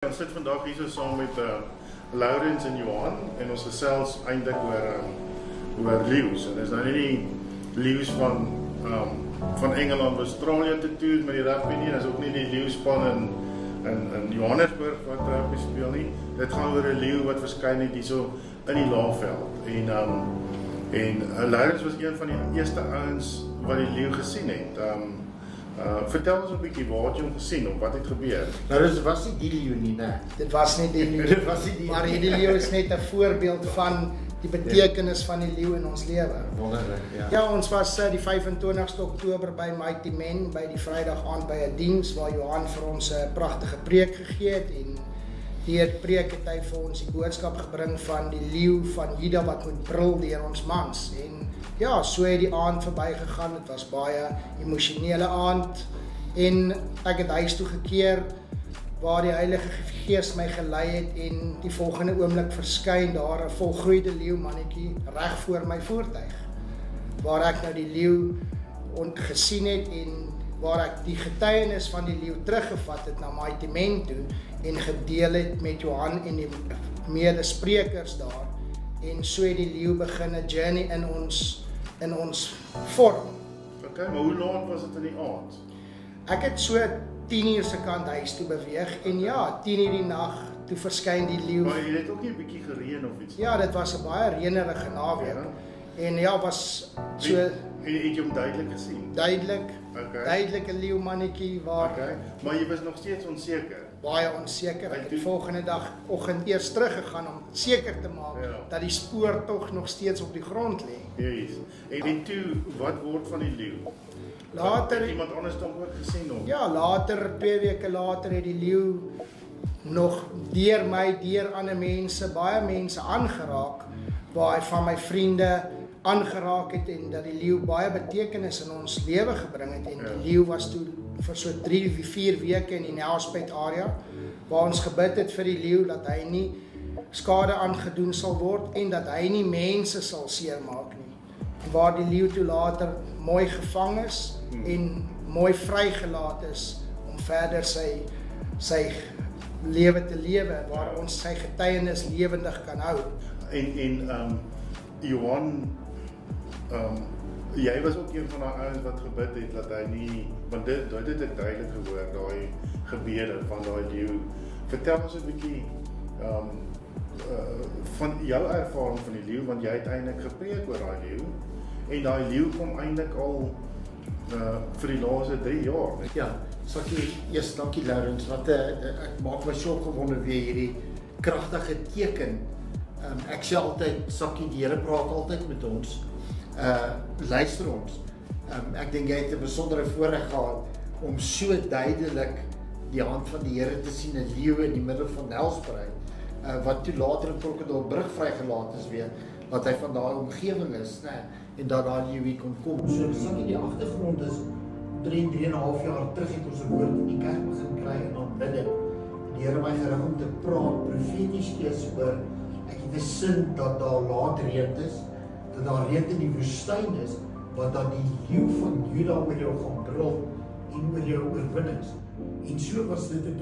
Ons sit vandag hier so saam met Laurens en Johan en ons gesels eintlik oor leeu's. En dis nou nie die leeu's van Engeland of Australië te toer met die rugby nie. Dis ook nie die leeu'span in Johannesburg wat rugby speel nie. Dit gaan oor 'n leeu wat verskyn het hierso in die Laagveld. En Laurens was een van die eerste ouens wat die leeu gesien het. Vertel ons 'n bietjie waar het jy hom gesien of wat het gebeur? Nou dit was nie die leeu nie, nee. Dit was nie die leeu. Dit was nie die maar hierdie leeu is net 'n voorbeeld van die betekenis van die leeu in ons lewe. Wonderlik, ja. Ja, ons was die 25ste Oktober by Mighty Men by die Vrydag aand by 'n diens waar Johan vir ons 'n pragtige preek gegee het en deur preek het hy vir ons die boodskap gebring van die leeu van Juda wat moet brul deur ons mans. En ja, so het die aand verbygegaan. Dit was baie emosionele aand en ek het huis toe gekeer waar die Heilige Gees my gelei het en die volgende oomblik verskyn daar 'n volgroeide leeumannetjie reg voor my voertuig waar ek nou die leeu gesien het en waar ek die getuienis van die leeu teruggevat het na Mighty Men toe en gedeel het met Johan en die medesprekers daar en so het die leeu begin 'n journey in ons vorm. Okay, maar hoe laat was dit in die aand? Ek het so 10:00 se kant huis toe beweeg en ja, 10:00 die nag toe verskyn die leeu. Maar jy het ook nie 'n bietjie gereën of iets? Ja, dit was 'n baie reënerige naweek. Ja. En ja, was so het jy hom duidelik gesien? Duidelik. Okay. Duidelike leeumannetjie waar maar jy was nog steeds onseker. Baie onseker. Ek het volgende oggend eers teruggegaan om seker te maak dat die spoor tog nog steeds op die grond lê. Yes. En toe, wat word van die leeu? Later het iemand anders dan ook gesien of? Ja, later 2 weke later het die leeu nog deur my, deur ander mense, baie mense aangeraak waar hy van my vriende aangeraak het en dat die leeu baie betekenis in ons lewe gebring het en die leeu was toe vir so 3-4 weke in die Nelspruit area waar ons gebid het vir die leeu dat hy nie skade aangedoen sal word en dat hy nie mense sal seermaak nie. Waar die leeu toe later mooi gevang is en mooi vrygelaat is om verder sy lewe te lewe waar ons sy getuienis lewendig kan hou. En Johan, jy was ook een van daai ouens wat gebid het dat hy nie, want dit het ek duidelik gehoor, daai gebede van daai leeu. Vertel ons 'n bietjie van jou ervaring van die leeu, want jy het eintlik gepreek oor daai leeu en daai leeu kom eintlik al vir die laaste 3 jaar. Ja, Sakkie, eers dankie Laurens, want ek maak my so opgewonde weer hierdie kragtige teken. Ek sê altyd, Sakkie, die Here praat altyd met ons. Luister ons. Ek dink jy het 'n besondere voorreg gehad om so duidelik die hand van die Here te sien, 'n leeu in die middel van Nelspruit, wat toe later in Krokodilbrug vrygelaat is weer, wat hy van daai omgewing is, né, en dat daai leeu hier kon kom. So Sakkie, die agtergrond is 3,5 jaar terug het ons 'n woord in die kerk begin kry in aanbidding. Die Here my gerig om te praat profeties eers oor ek het 'n sin dat daar laat reën is, dat daar reën in die woestyn is, wat dan die leeu van Juda oor jou gaan brul en oor jou oorwinnings. En so was dit 'n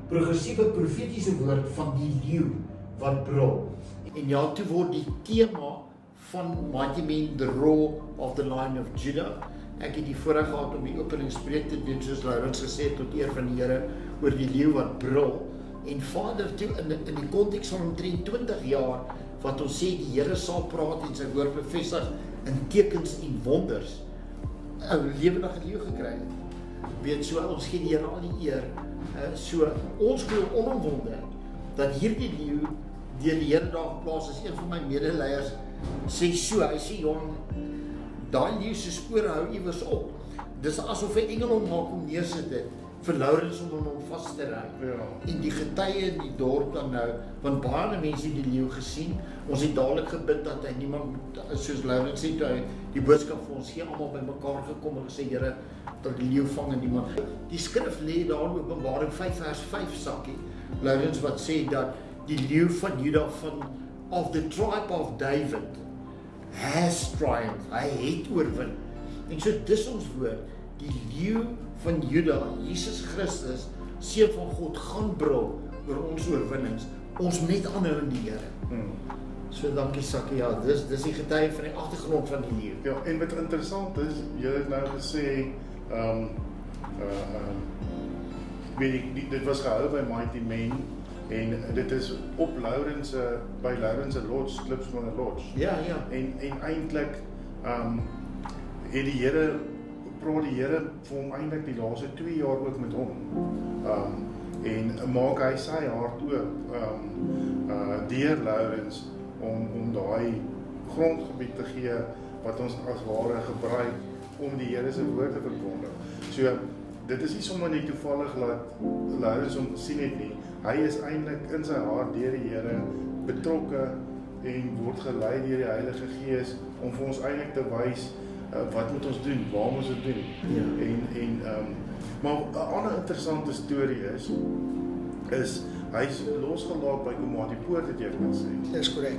progressiewe profetiese woord van die leeu wat brul. En ja, toe word die tema van Mighty Men, the Roar of the Lion of Judah. Ek het die voorreg gehad om die openingspreek te doen, soos Laurens gesê het, tot eer van die Here oor die leeu wat brul. En Vader toe in die konteks van omtrent 20 jaar wat ons sê die Here sal praat en sy woord bevestig in tekens en wonders, 'n lewendige leeu gekry het. Weet so, ons gee die Here al die eer. So ons glo onomwonde dat hierdie leeu deur die Here daar geplaas is. Een van my medeleiers sê so, hy sê Johan, daai leeu se spore hou iewers op. Dis asof 'n engel hom maak om neersit het vir Laurens om hom vas te ry. En die getuie in die dorp dan nou, want baie mense het die leeu gesien. Ons het dadelik gebid dat hy niemand, soos Laurens sê, toe hy die boodskap vir ons gee, almal bymekaar gekom en gesê, Here, dat die leeu vang en niemand. Die skrif lê daar in Openbaring 5 vers 5, Sakkie, Laurens, wat sê dat die leeu van Juda of the tribe of David has triumphed. Hy het oorwin. En so dis ons woord, die leeu van Juda, Jesus Christus, Seun van God, gaan brul oor ons oorwinnings. Ons moet net aanhou in die Here. So dankie Sakkie, ja, dis die getuie van die agtergrond van die leeu. Ja, en wat interessant is, jy het nou gesê, dit was gehou by Mighty Men, en dit is op by Lawrence Lodge, Klipsponger Lodge. Ja. En eintlik, het die Here, praat die Here vir hom eintlik die laaste 2 jaar ook met hom. En maak hy sy hart oop, deur Lawrence, om daai grondgebied te gee, wat ons as ware gebruik, om die Here se woord te verkondig. So, dit is nie sommer net toevallig dat Lawrence hom gesien het nie. Hy is eintlik in sy hart deur die Here betrokke en word gelei deur die Heilige Gees om vir ons eintlik te wys wat moet ons doen, waar moet ons dit doen. Ja. Maar 'n ander interessante storie is hy's losgelaat by Komati Poort, het jy gesê. Dis korrek.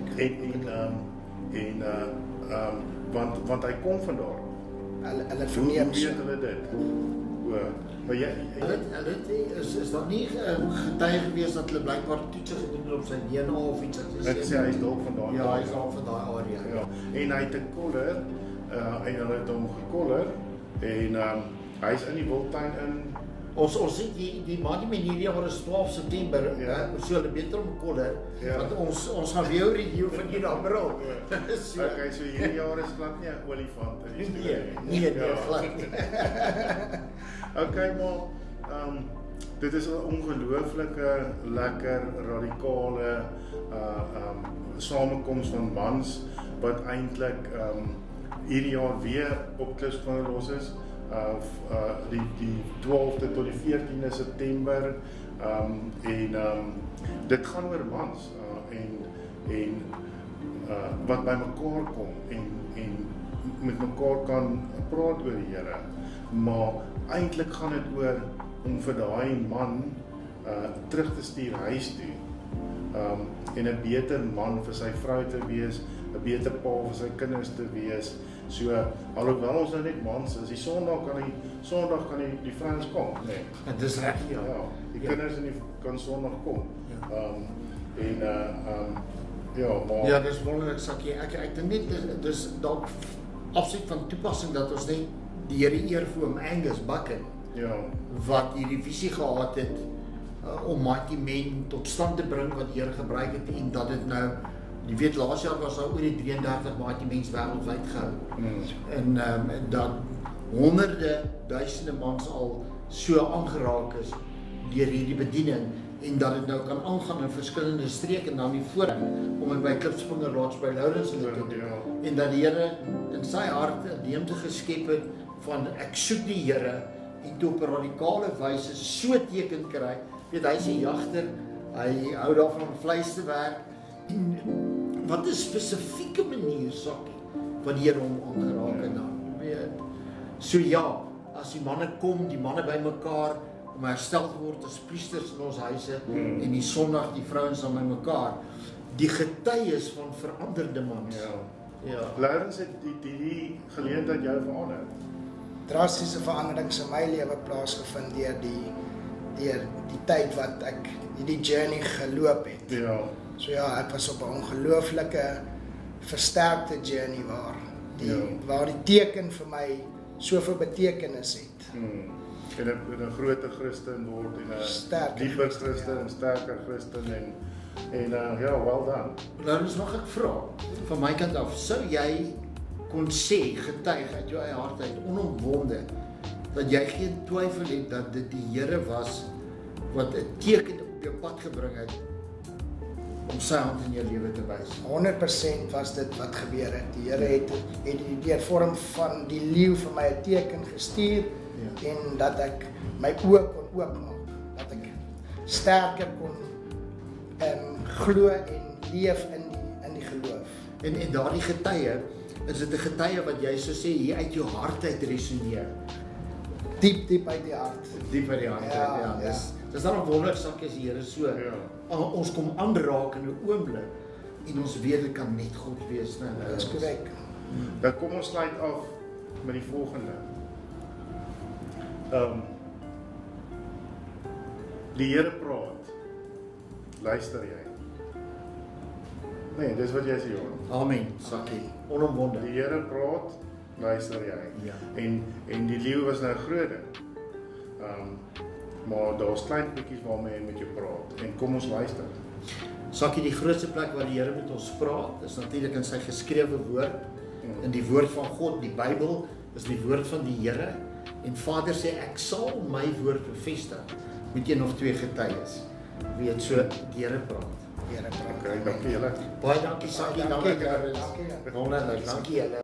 Want hy kom van daar. Hulle verneem weet hulle dit. Maar is daar nie getuie gewees dat hulle blykbaar toetse gedoen het op sy DNA of iets? Ek sê hy is dalk van daai. Ja, hy is al van daai area. Ja. En hy het 'n koller, en hulle het hom gekoller, en hy is in die wildtuin in. Ons sê die Mighty Men hierdie jaar is 12 September, so hulle beter om koller, want ons gaan weer review van hier dan brul. Okay, so hierdie jaar is glad nie 'n olifant in die storie. Nee, glad nie. Okay, maar dit is 'n ongelooflike, lekker, radikale samekoms van mans, wat eintlik hierdie jaar weer op Klipsponger Lodge is. Die 12de tot die 14de September, dit gaan oor mans, en wat by mekaar kom, en met mekaar kan praat oor die Here, maar eintlik gaan dit oor om vir daai man terug te stuur huis toe, en 'n beter man vir sy vrou te wees, 'n beter pa vir sy kinders te wees. So, alhoewel ons nou net mans is, die Sondag kan die vrouens kom, nee. Dit is reg, ja. Die kinders kan Sondag kom. Maar ja, dis wonderlik, Sakkie. Ek dink net dis dalk absoluut van toepassing dat ons net die Here eer vir hom Angus Bucket, wat hierdie visie gehad het om Mighty Men tot stand te bring wat die Here gebruik het, en dat dit nou, jy weet, laas jaar was daar oor die 33 Mighty Men's wêreldwyd gehou. En dat honderde, duisende mans al so aangeraak is deur hierdie bediening, en dat dit nou kan aangaan in verskillende streke, en dan die voorreg om dit by Klipsponger Lodge by Lawrence te doen. En dat die Here in sy hart 'n leemte geskep het van ek soek die Here, en toe op 'n radikale wyse so teken kry. Weet, hy is 'n jagter, hy hou daarvan om vleis te werk. En wat 'n spesifieke manier, Sakkie, wat die Here hom aangeraak het dan. So ja, as die manne kom, die manne by mekaar, om herstel te word as priesters in ons huise, en die Sondag die vrouens dan by mekaar, die getuies van veranderde mans. Lawrence, het die geleentheid jou verander? Drastiese veranderings in my lewe plaasgevind deur die tyd wat ek hierdie journey geloop het. So ja, ek was op 'n ongelooflike versterkte journey waar die teken vir my soveel betekenis het. En 'n groter Christen word, en 'n dieper Christen, en sterker Christen, en well done. Nou, dus mag ek vra, van my kant af, sou jy kon sê, getuig uit jou eie hart uit, onomwonde, dat jy geen twyfel het dat dit die Here was wat 'n teken op jou pad gebring het om sy hand in jou lewe te wys? 100% was dit wat gebeur het. Die Here het deur vorm van die leeu vir my 'n teken gestuur, en dat ek my oë kon oopmaak, dat ek sterker kon glo en leef in die geloof. En daardie getuie, is dit 'n getuie wat jy so sê hier uit jou hart uit resoneer? Diep uit die hart. Diep uit die hart, Dis daarom wonderlik, Sakkie, as die Here so ons kom aanraak in 'n oomblik, en ons weet dit kan net God wees. Dit is korrek. Dan kom ons sluit af met die volgende. Die Here praat. Luister jy? Nee, dis wat jy sê, Johan. Amen, Sakkie. Onomwonde. Die Here praat, luister jy. Ja. En die leeu was nou groot ding. Maar daar's klein bietjies waarmee hy met jou praat. En kom ons luister. Sakkie, die grootste plek waar die Here met ons praat, is natuurlik in sy geskrewe woord, in die woord van God, die Bybel, is die woord van die Here. En Vader sê, ek sal my woord bevestig met 1 of 2 getuies. Weet so, die Here praat. Here praat. Okay, dankie julle. Baie dankie Sakkie, Dankie, dankie. dankie. Wonderlik, dankie julle.